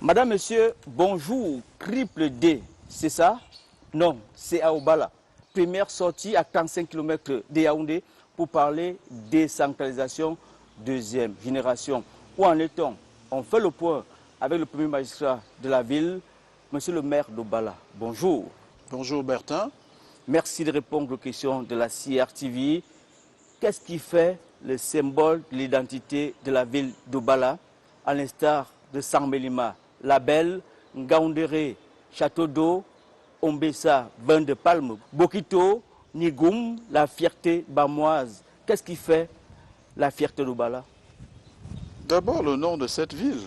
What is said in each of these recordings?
Madame, monsieur, bonjour. Triple D, c'est ça? Non, c'est à Obala. Première sortie à 35 km de Yaoundé pour parler décentralisation deuxième génération. Où en est-on? On fait le point avec le premier magistrat de la ville, monsieur le maire d'Obala. Bonjour. Bonjour Bertin. Merci de répondre aux questions de la CRTV. Qu'est-ce qui fait le symbole de l'identité de la ville d'Obala, à l'instar de Sambelima, La Belle, Ngaoundéré, Château d'eau, Ombessa, Vin de Palme, Bokito, Nigoum, la fierté bamoise? Qu'est-ce qui fait la fierté d'Obala? D'abord le nom de cette ville,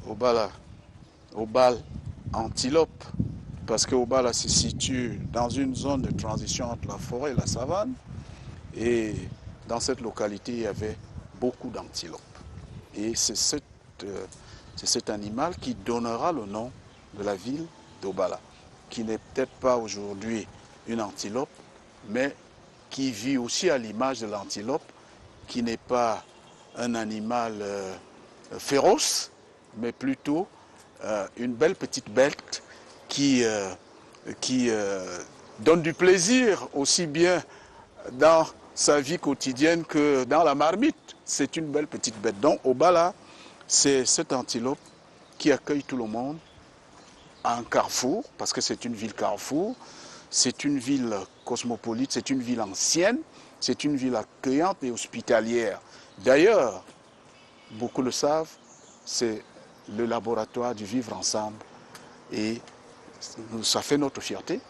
Obala. Obal, antilope. Parce que Obala se situe dans une zone de transition entre la forêt et la savane. Et dans cette localité, il y avait beaucoup d'antilopes. Et c'est cet animal qui donnera le nom de la ville d'Obala, qui n'est peut-être pas aujourd'hui une antilope, mais qui vit aussi à l'image de l'antilope, qui n'est pas un animal féroce, mais plutôt une belle petite bête qui donne du plaisir aussi bien dans sa vie quotidienne que dans la marmite. C'est une belle petite bête. Donc Obala, c'est cette antilope qui accueille tout le monde à un carrefour, parce que c'est une ville carrefour, c'est une ville cosmopolite, c'est une ville ancienne, c'est une ville accueillante et hospitalière. D'ailleurs, beaucoup le savent, c'est le laboratoire du vivre ensemble et ça fait notre fierté.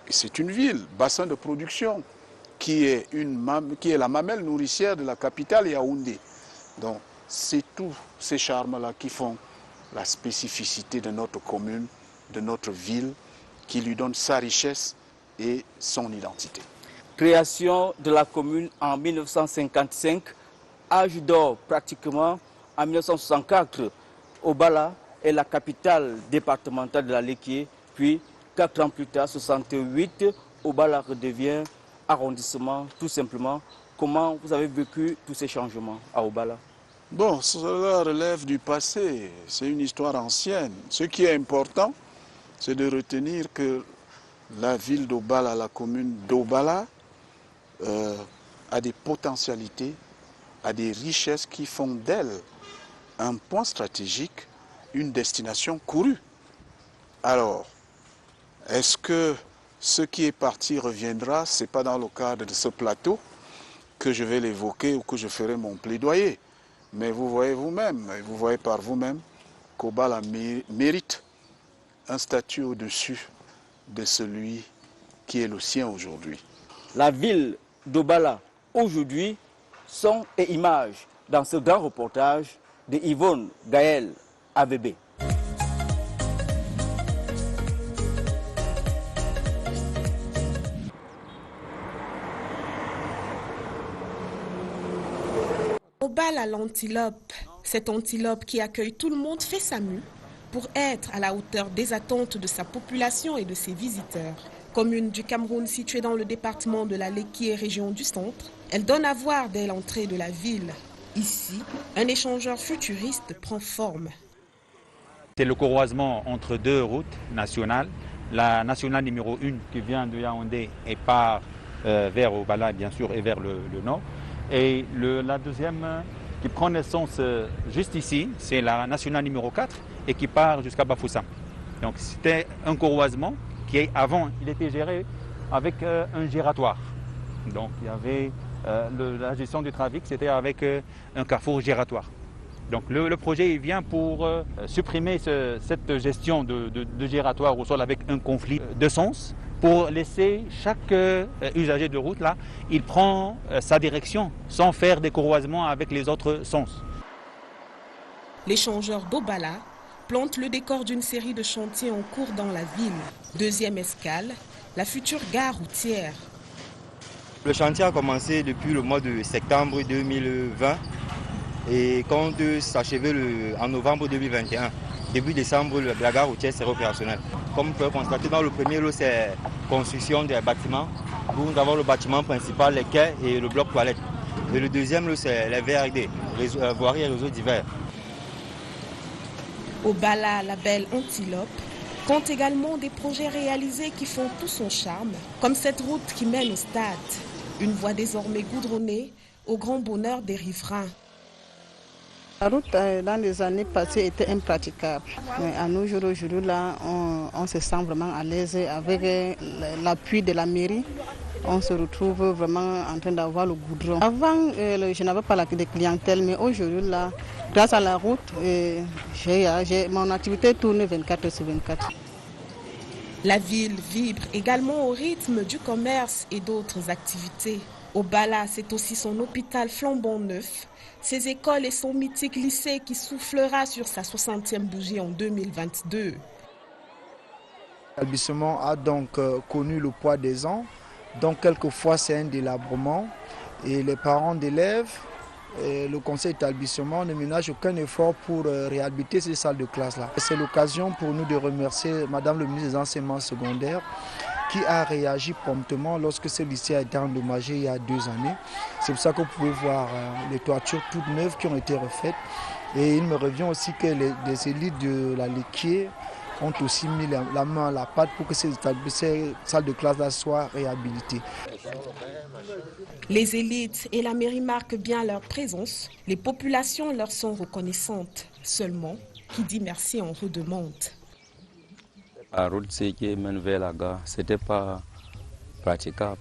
Et c'est une ville, bassin de production, qui est la mamelle nourricière de la capitale Yaoundé. Donc c'est tous ces charmes-là qui font la spécificité de notre commune, de notre ville, qui lui donne sa richesse et son identité. Création de la commune en 1955, âge d'or pratiquement en 1964. Obala est la capitale départementale de la Léquié, puis 4 ans plus tard, 68, Obala redevient arrondissement, tout simplement. Comment vous avez vécu tous ces changements à Obala? Bon, cela relève du passé, c'est une histoire ancienne. Ce qui est important, c'est de retenir que la ville d'Obala, la commune d'Obala, a des potentialités, a des richesses qui font d'elle un point stratégique, une destination courue. Alors, est-ce que ce qui est parti reviendra? Ce n'est pas dans le cadre de ce plateau que je vais l'évoquer ou que je ferai mon plaidoyer. Mais vous voyez vous-même, vous voyez par vous-même qu'Obala mérite un statut au-dessus de celui qui est le sien aujourd'hui. La ville d'Obala, aujourd'hui, son et image dans ce grand reportage de Yvonne Gaël AVB. Obala l'antilope, cette antilope qui accueille tout le monde fait sa mue pour être à la hauteur des attentes de sa population et de ses visiteurs. Commune du Cameroun située dans le département de la Léquié, région du centre, elle donne à voir dès l'entrée de la ville. Ici, un échangeur futuriste prend forme. C'est le croisement entre deux routes nationales. La nationale numéro 1 qui vient de Yaoundé et part vers Obala, bien sûr, et vers le nord. Et la deuxième qui prend naissance juste ici, c'est la nationale numéro 4 et qui part jusqu'à Bafoussam. Donc c'était un croisement qui, avant, il était géré avec un gératoire. Donc il y avait la gestion du trafic, c'était avec un carrefour gératoire. Donc le projet il vient pour supprimer cette gestion de gératoire au sol avec un conflit de sens, pour laisser chaque usager de route là, il prend sa direction sans faire des croisements avec les autres sens. L'échangeur d'Obala plante le décor d'une série de chantiers en cours dans la ville. Deuxième escale, la future gare routière. Le chantier a commencé depuis le mois de septembre 2020 et compte s'achever en novembre 2021. Début décembre, la gare routière sera opérationnelle. Comme vous pouvez constater, dans le premier lot, c'est construction des bâtiments. Nous avons le bâtiment principal, les quais et le bloc toilette. Et le deuxième lot, c'est les VRD, voiries et réseaux divers. Au Bala, la belle Antilope compte également des projets réalisés qui font tout son charme, comme cette route qui mène au stade. Une voie désormais goudronnée au grand bonheur des riverains. La route dans les années passées était impraticable. Mais à nos jours, aujourd'hui, là, on se sent vraiment à l'aise avec l'appui de la mairie. On se retrouve vraiment en train d'avoir le goudron. Avant, je n'avais pas de clientèle, mais aujourd'hui, là, grâce à la route, mon activité tourne 24/24. La ville vibre également au rythme du commerce et d'autres activités. Au Bala, c'est aussi son hôpital flambant neuf, ses écoles et son mythique lycée qui soufflera sur sa 60e bougie en 2022. L'établissement a donc connu le poids des ans, donc quelquefois c'est un délabrement et les parents d'élèves et le conseil d'établissement ne ménagent aucun effort pour réhabiliter ces salles de classe-là. C'est l'occasion pour nous de remercier Madame le ministre des Enseignements secondaires qui a réagi promptement lorsque ce lycée a été endommagé il y a 2 années. C'est pour ça que vous pouvez voir les toitures toutes neuves qui ont été refaites. Et il me revient aussi que les élites de la Léquier ont aussi mis la main à la pâte pour que ces salles de classe-là soient réhabilitées. Les élites et la mairie marquent bien leur présence. Les populations leur sont reconnaissantes. Seulement, qui dit merci en redemande. La route qui mène vers la gare, ce n'était pas praticable.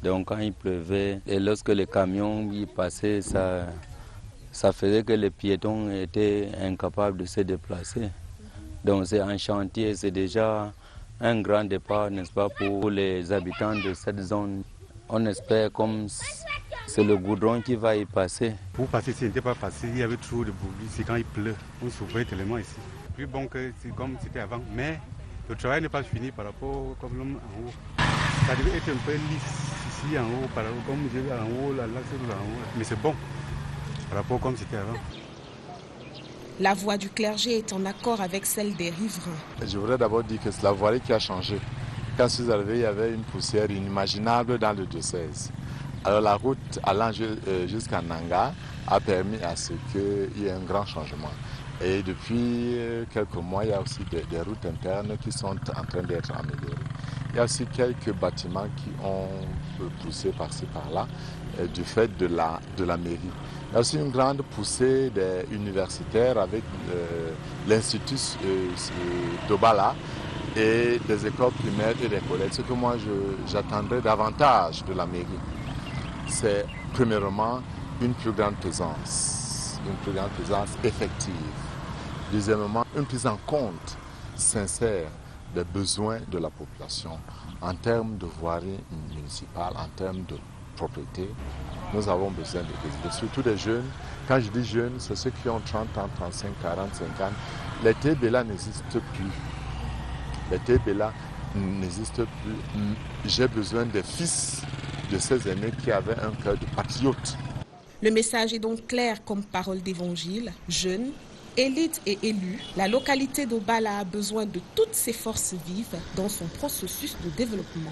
Donc quand il pleuvait et lorsque les camions y passaient, ça faisait que les piétons étaient incapables de se déplacer. Donc c'est un chantier, c'est déjà un grand départ, n'est-ce pas, pour les habitants de cette zone. On espère comme c'est le goudron qui va y passer. Pour passer, ce n'était pas facile, il y avait trop de bruit, c'est quand il pleut, on souffrait tellement ici. Plus bon que comme c'était avant, mais le travail n'est pas fini par rapport comme l'homme en haut. Ça devait être un peu lisse ici en haut, par rapport comme j'ai vu en haut, là c'est en haut, mais c'est bon par rapport comme c'était avant. La voix du clergé est en accord avec celle des riverains. Je voudrais d'abord dire que c'est la voirie qui a changé. Quand je suis arrivé, il y avait une poussière inimaginable dans le diocèse. Alors la route allant jusqu'à Nanga a permis à ce qu'il y ait un grand changement. Et depuis quelques mois, il y a aussi des routes internes qui sont en train d'être améliorées. Il y a aussi quelques bâtiments qui ont poussé par-ci par-là du fait de la mairie. Il y a aussi une grande poussée des universitaires avec l'Institut d'Obala et des écoles primaires et des collèges. Ce que moi j'attendrais davantage de la mairie, c'est premièrement une plus grande présence effective. Deuxièmement, une prise en compte sincère des besoins de la population en termes de voirie municipale, en termes de propriété. Nous avons besoin de résider, surtout des jeunes. Quand je dis jeunes, c'est ceux qui ont 30 ans, 35, 40, 50. Les TBLA n'existent plus. Les TBLA n'existent plus. J'ai besoin des fils de ces aînés qui avaient un cœur de patriote. Le message est donc clair comme parole d'évangile. Jeunes, élites et élus, la localité d'Obala a besoin de toutes ses forces vives dans son processus de développement.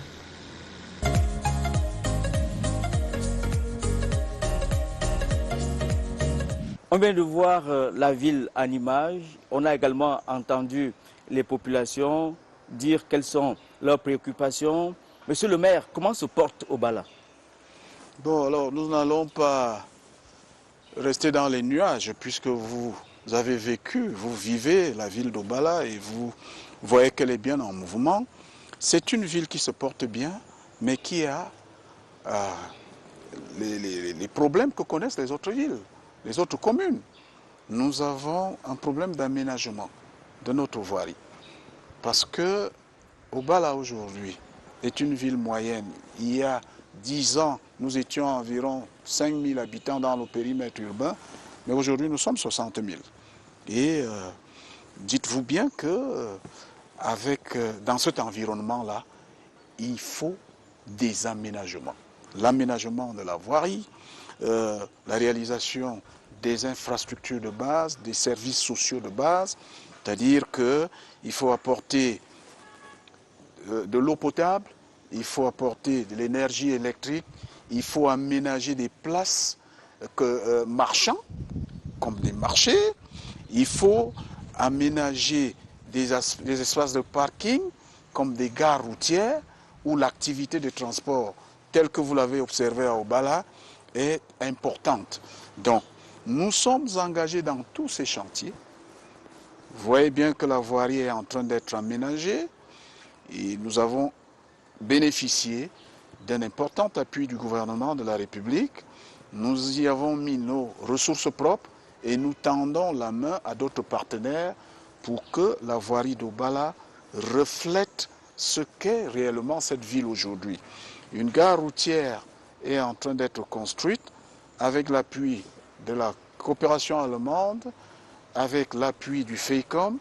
On vient de voir la ville en image. On a également entendu les populations dire quelles sont leurs préoccupations. Monsieur le maire, comment se porte Obala? Bon, alors nous n'allons pas rester dans les nuages puisque vous avez vécu, vous vivez la ville d'Obala et vous voyez qu'elle est bien en mouvement. C'est une ville qui se porte bien, mais qui a les problèmes que connaissent les autres villes, les autres communes. Nous avons un problème d'aménagement de notre voirie. Parce que Obala aujourd'hui est une ville moyenne. Il y a 10 ans, nous étions environ 5 000 habitants dans le périmètre urbain, mais aujourd'hui nous sommes 60 000. Et dites-vous bien que dans cet environnement-là, il faut des aménagements. L'aménagement de la voirie, la réalisation des infrastructures de base, des services sociaux de base, c'est-à-dire qu'il faut apporter de l'eau potable, il faut apporter de l'énergie électrique, il faut aménager des places marchands, comme des marchés, il faut aménager des espaces de parking comme des gares routières où l'activité de transport, telle que vous l'avez observé à Obala, est importante. Donc, nous sommes engagés dans tous ces chantiers. Vous voyez bien que la voirie est en train d'être aménagée et nous avons bénéficié d'un important appui du gouvernement de la République. Nous y avons mis nos ressources propres et nous tendons la main à d'autres partenaires pour que la voirie d'Obala reflète ce qu'est réellement cette ville aujourd'hui. Une gare routière est en train d'être construite avec l'appui de la coopération allemande, avec l'appui du FEICOM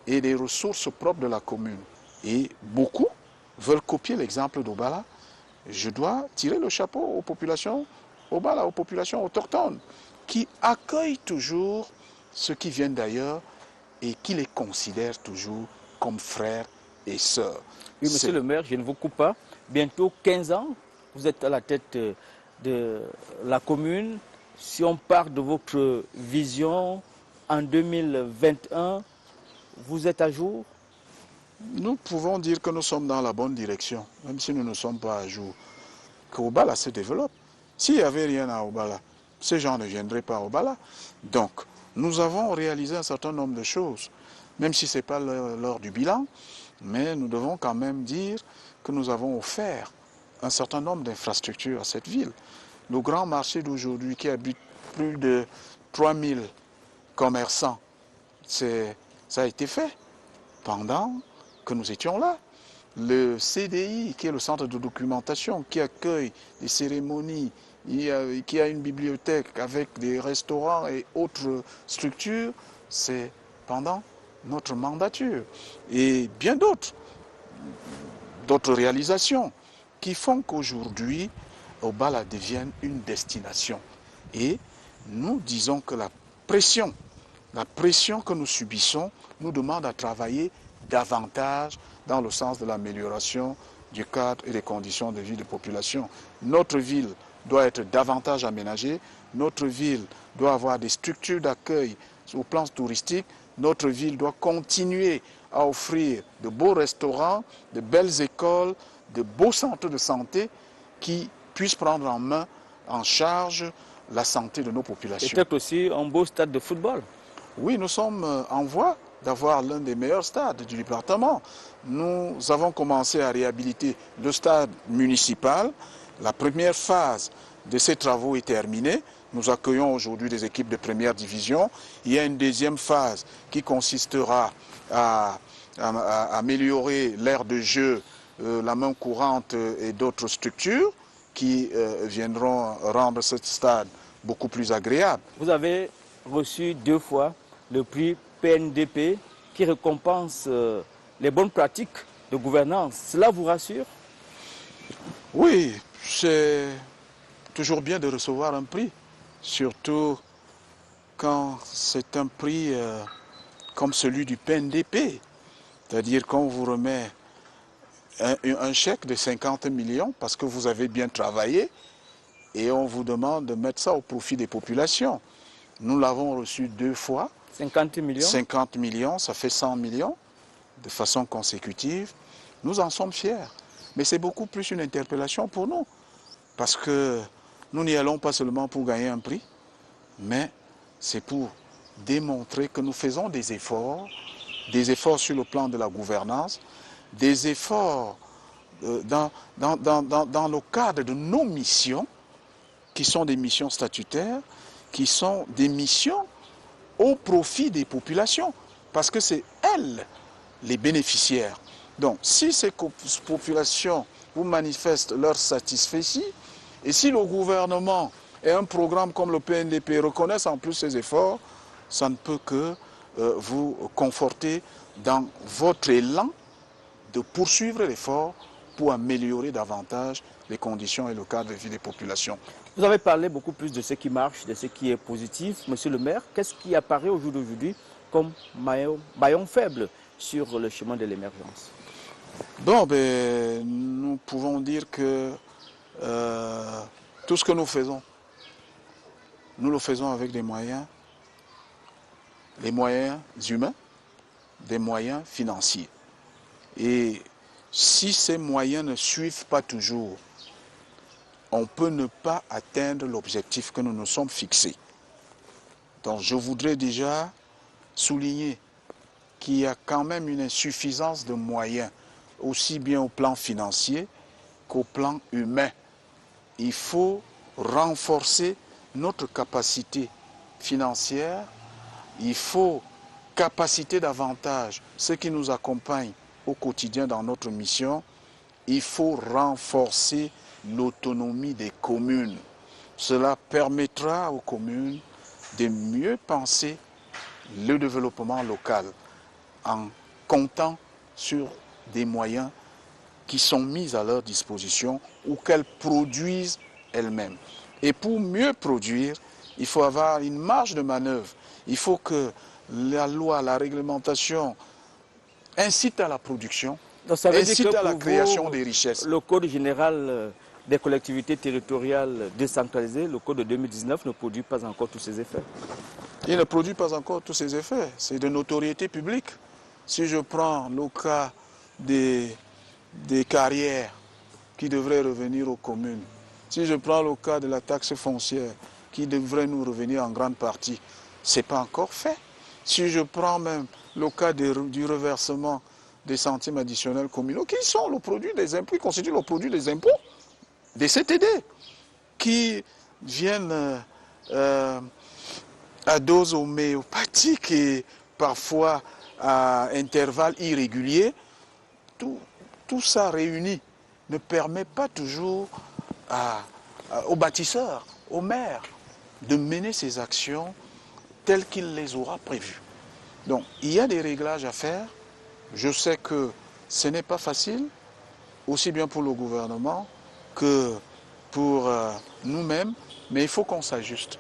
et des ressources propres de la commune. Et beaucoup veulent copier l'exemple d'Obala. Je dois tirer le chapeau aux populations Obala, aux populations autochtones, qui accueillent toujours ceux qui viennent d'ailleurs et qui les considèrent toujours comme frères et sœurs. Oui, monsieur le maire, je ne vous coupe pas. Bientôt 15 ans, vous êtes à la tête de la commune. Si on part de votre vision en 2021, vous êtes à jour? Nous pouvons dire que nous sommes dans la bonne direction, même si nous ne sommes pas à jour. Que Obala se développe. S'il n'y avait rien à Obala, ces gens ne viendraient pas à Obala. Donc, nous avons réalisé un certain nombre de choses, même si ce n'est pas l'heure du bilan, mais nous devons quand même dire que nous avons offert un certain nombre d'infrastructures à cette ville. Le grand marché d'aujourd'hui qui habite plus de 3000 commerçants, ça a été fait pendant que nous étions là. Le CDI, qui est le centre de documentation, qui accueille des cérémonies, qui a une bibliothèque avec des restaurants et autres structures, c'est pendant notre mandature. Et bien d'autres réalisations qui font qu'aujourd'hui, Obala devienne une destination. Et nous disons que la pression que nous subissons nous demande à travailler davantage dans le sens de l'amélioration du cadre et des conditions de vie des populations. Notre ville doit être davantage aménagée, notre ville doit avoir des structures d'accueil au plan touristique, notre ville doit continuer à offrir de beaux restaurants, de belles écoles, de beaux centres de santé qui puissent prendre en charge la santé de nos populations. Et peut-être aussi un beau stade de football. Oui, nous sommes en voie d'avoir l'un des meilleurs stades du département. Nous avons commencé à réhabiliter le stade municipal. La première phase de ces travaux est terminée. Nous accueillons aujourd'hui des équipes de première division. Il y a une deuxième phase qui consistera à améliorer l'aire de jeu, la main courante et d'autres structures qui viendront rendre ce stade beaucoup plus agréable. Vous avez reçu 2 fois le prix PNDP qui récompense les bonnes pratiques de gouvernance. Cela vous rassure? Oui, c'est toujours bien de recevoir un prix, surtout quand c'est un prix comme celui du PNDP, c'est-à-dire qu'on vous remet un chèque de 50 millions parce que vous avez bien travaillé et on vous demande de mettre ça au profit des populations. Nous l'avons reçu 2 fois. 50 millions 50 millions, ça fait 100 millions de façon consécutive. Nous en sommes fiers. Mais c'est beaucoup plus une interpellation pour nous. Parce que nous n'y allons pas seulement pour gagner un prix, mais c'est pour démontrer que nous faisons des efforts sur le plan de la gouvernance, des efforts dans le cadre de nos missions, qui sont des missions statutaires, qui sont des missions au profit des populations, parce que c'est elles les bénéficiaires. Donc, si ces populations vous manifestent leur satisfaction, et si le gouvernement et un programme comme le PNDP reconnaissent en plus ces efforts, ça ne peut que vous conforter dans votre élan de poursuivre l'effort pour améliorer davantage les conditions et le cadre de vie des populations. Vous avez parlé beaucoup plus de ce qui marche, de ce qui est positif. Monsieur le maire, qu'est-ce qui apparaît au jour d'aujourd'hui comme maillon faible sur le chemin de l'émergence? Bon, nous pouvons dire que tout ce que nous faisons, nous le faisons avec des moyens, les moyens humains, des moyens financiers. Et si ces moyens ne suivent pas toujours, on peut ne pas atteindre l'objectif que nous nous sommes fixés. Donc je voudrais déjà souligner qu'il y a quand même une insuffisance de moyens, aussi bien au plan financier qu'au plan humain. Il faut renforcer notre capacité financière, il faut capaciter davantage ceux qui nous accompagnent au quotidien dans notre mission, il faut renforcer l'autonomie des communes. Cela permettra aux communes de mieux penser le développement local en comptant sur des moyens qui sont mis à leur disposition ou qu'elles produisent elles-mêmes. Et pour mieux produire, il faut avoir une marge de manœuvre. Il faut que la loi, la réglementation incite à la production, donc ça veut incite dire que à la pour création vous, des richesses. Le Code général des collectivités territoriales décentralisées, le Code de 2019, ne produit pas encore tous ses effets. Il ne produit pas encore tous ses effets. C'est de notoriété publique. Si je prends le cas des carrières qui devraient revenir aux communes, si je prends le cas de la taxe foncière qui devrait nous revenir en grande partie, ce n'est pas encore fait. Si je prends même le cas du reversement des centimes additionnels communaux, qui sont le produit des impôts, qui constituent le produit des impôts, des CTD, qui viennent à dose homéopathique et parfois à intervalles irréguliers, tout ça réuni ne permet pas toujours aux bâtisseurs, aux maires, de mener ces actions telles qu'il les aura prévues. Donc, il y a des réglages à faire. Je sais que ce n'est pas facile, aussi bien pour le gouvernement que pour nous-mêmes, mais il faut qu'on s'ajuste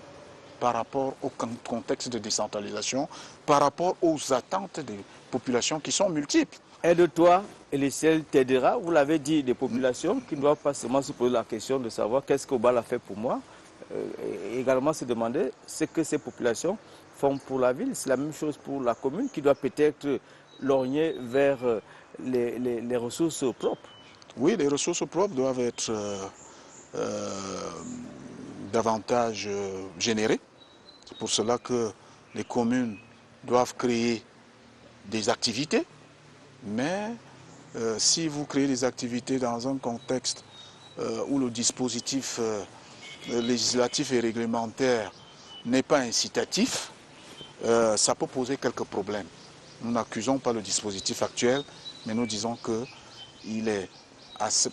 par rapport au contexte de décentralisation, par rapport aux attentes des populations qui sont multiples. Aide-toi et le ciel t'aidera. Vous l'avez dit, des populations qui ne doivent pas seulement se poser la question de savoir qu'est-ce qu'Obala fait pour moi, et également se demander ce que ces populations font pour la ville. C'est la même chose pour la commune qui doit peut-être lorgner vers les ressources propres. Oui, les ressources propres doivent être davantage générées. C'est pour cela que les communes doivent créer des activités. Mais si vous créez des activités dans un contexte où le dispositif législatif et réglementaire n'est pas incitatif, ça peut poser quelques problèmes. Nous n'accusons pas le dispositif actuel, mais nous disons qu'il est,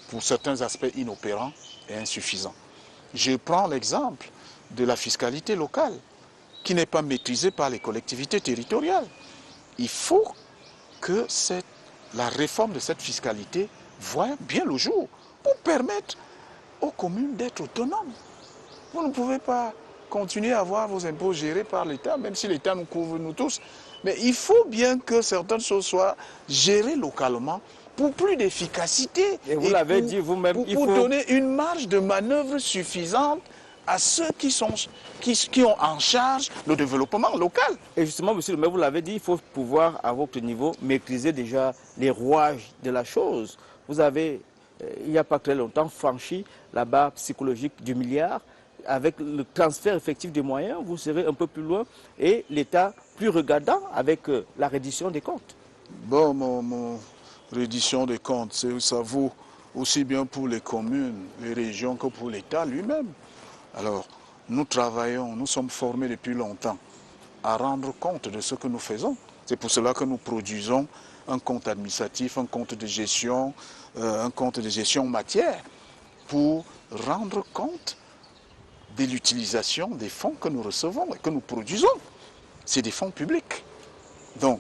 pour certains aspects, inopérant et insuffisant. Je prends l'exemple de la fiscalité locale, qui n'est pas maîtrisée par les collectivités territoriales. Il faut que la réforme de cette fiscalité voie bien le jour pour permettre aux communes d'être autonomes. Vous ne pouvez pas continuer à avoir vos impôts gérés par l'État, même si l'État nous couvre nous tous. Mais il faut bien que certaines choses soient gérées localement pour plus d'efficacité. Et vous l'avez dit vous-même, pour donner une marge de manœuvre suffisante à ceux qui ont en charge le développement local. Et justement, monsieur le maire, vous l'avez dit, il faut pouvoir, à votre niveau, maîtriser déjà les rouages de la chose. Vous avez, il n'y a pas très longtemps, franchi la barre psychologique du milliard. Avec le transfert effectif des moyens, vous serez un peu plus loin et l'État plus regardant avec la reddition des comptes. Bon, mon reddition des comptes, ça vaut aussi bien pour les communes, les régions que pour l'État lui-même. Alors, nous travaillons, nous sommes formés depuis longtemps à rendre compte de ce que nous faisons. C'est pour cela que nous produisons un compte administratif, un compte de gestion matière, pour rendre compte de l'utilisation des fonds que nous recevons et que nous produisons. C'est des fonds publics. Donc,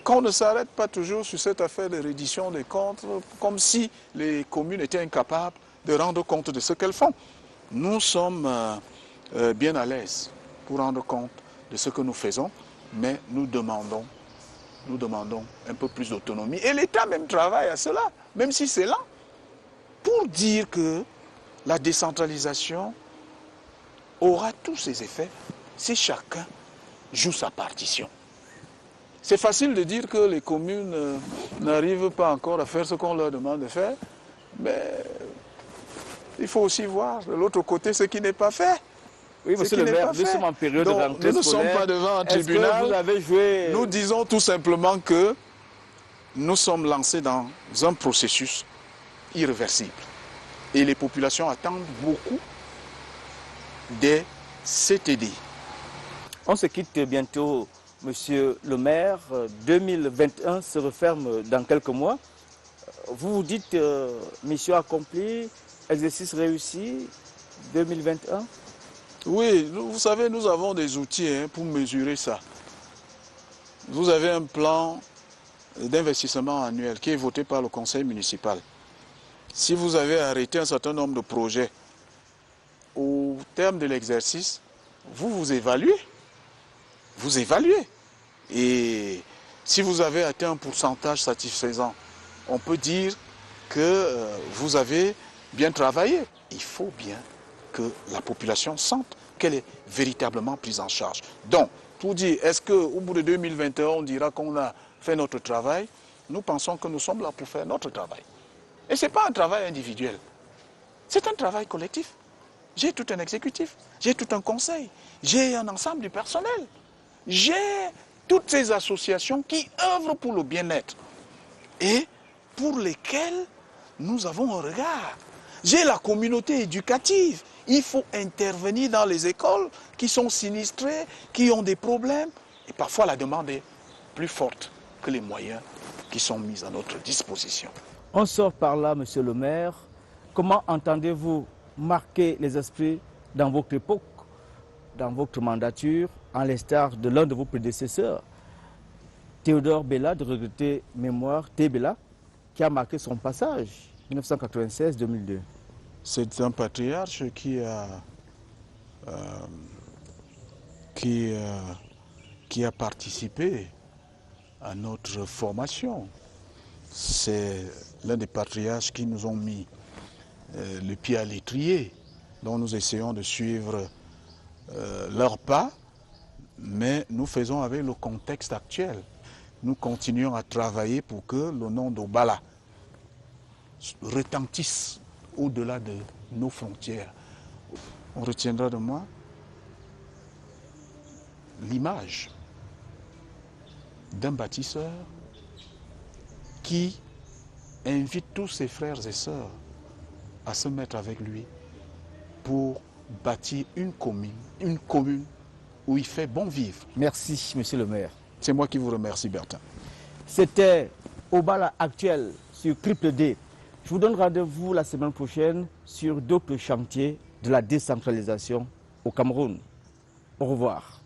qu'on ne s'arrête pas toujours sur cette affaire de reddition des comptes, comme si les communes étaient incapables de rendre compte de ce qu'elles font. Nous sommes bien à l'aise pour rendre compte de ce que nous faisons, mais nous demandons un peu plus d'autonomie. Et l'État même travaille à cela, même si c'est lent, pour dire que la décentralisation aura tous ses effets si chacun joue sa partition. C'est facile de dire que les communes n'arrivent pas encore à faire ce qu'on leur demande de faire, mais il faut aussi voir de l'autre côté ce qui n'est pas fait. Oui, monsieur le maire, nous sommes en période de rentrée nous ne sommes pas devant un tribunal. Vous avez joué... Nous disons tout simplement que nous sommes lancés dans un processus irréversible. Et les populations attendent beaucoup des CTD. On se quitte bientôt, monsieur le maire. 2021 se referme dans quelques mois. Vous vous dites mission accomplie, exercice réussi, 2021? Oui, vous savez, nous avons des outils pour mesurer ça. Vous avez un plan d'investissement annuel qui est voté par le conseil municipal. Si vous avez arrêté un certain nombre de projets, au terme de l'exercice, vous évaluez. Vous évaluez. Et si vous avez atteint un pourcentage satisfaisant, on peut dire que vous avez bien travaillé. Il faut bien que la population sente qu'elle est véritablement prise en charge. Donc, pour dire, est-ce qu'au bout de 2021, on dira qu'on a fait notre travail? Nous pensons que nous sommes là pour faire notre travail. Et ce n'est pas un travail individuel, c'est un travail collectif. J'ai tout un exécutif, j'ai tout un conseil, j'ai un ensemble du personnel, j'ai toutes ces associations qui œuvrent pour le bien-être et pour lesquelles nous avons un regard. J'ai la communauté éducative. Il faut intervenir dans les écoles qui sont sinistrées, qui ont des problèmes. Et parfois, la demande est plus forte que les moyens qui sont mis à notre disposition. On sort par là, monsieur le maire. Comment entendez-vous marquer les esprits dans votre époque, dans votre mandature, en l'instar de l'un de vos prédécesseurs, Théodore Bella, de regretter mémoire, Thé Bella, qui a marqué son passage 1996-2002. C'est un patriarche qui a participé à notre formation. C'est l'un des patriarches qui nous ont mis le pied à l'étrier, dont nous essayons de suivre leurs pas, mais nous faisons avec le contexte actuel. Nous continuons à travailler pour que le nom d'Obala retentisse au-delà de nos frontières. On retiendra de moi l'image d'un bâtisseur qui invite tous ses frères et sœurs à se mettre avec lui pour bâtir une commune où il fait bon vivre. Merci, monsieur le maire. C'est moi qui vous remercie, Bertin. C'était Obala Actuel sur Triple D. Je vous donne rendez-vous la semaine prochaine sur d'autres chantiers de la décentralisation au Cameroun. Au revoir.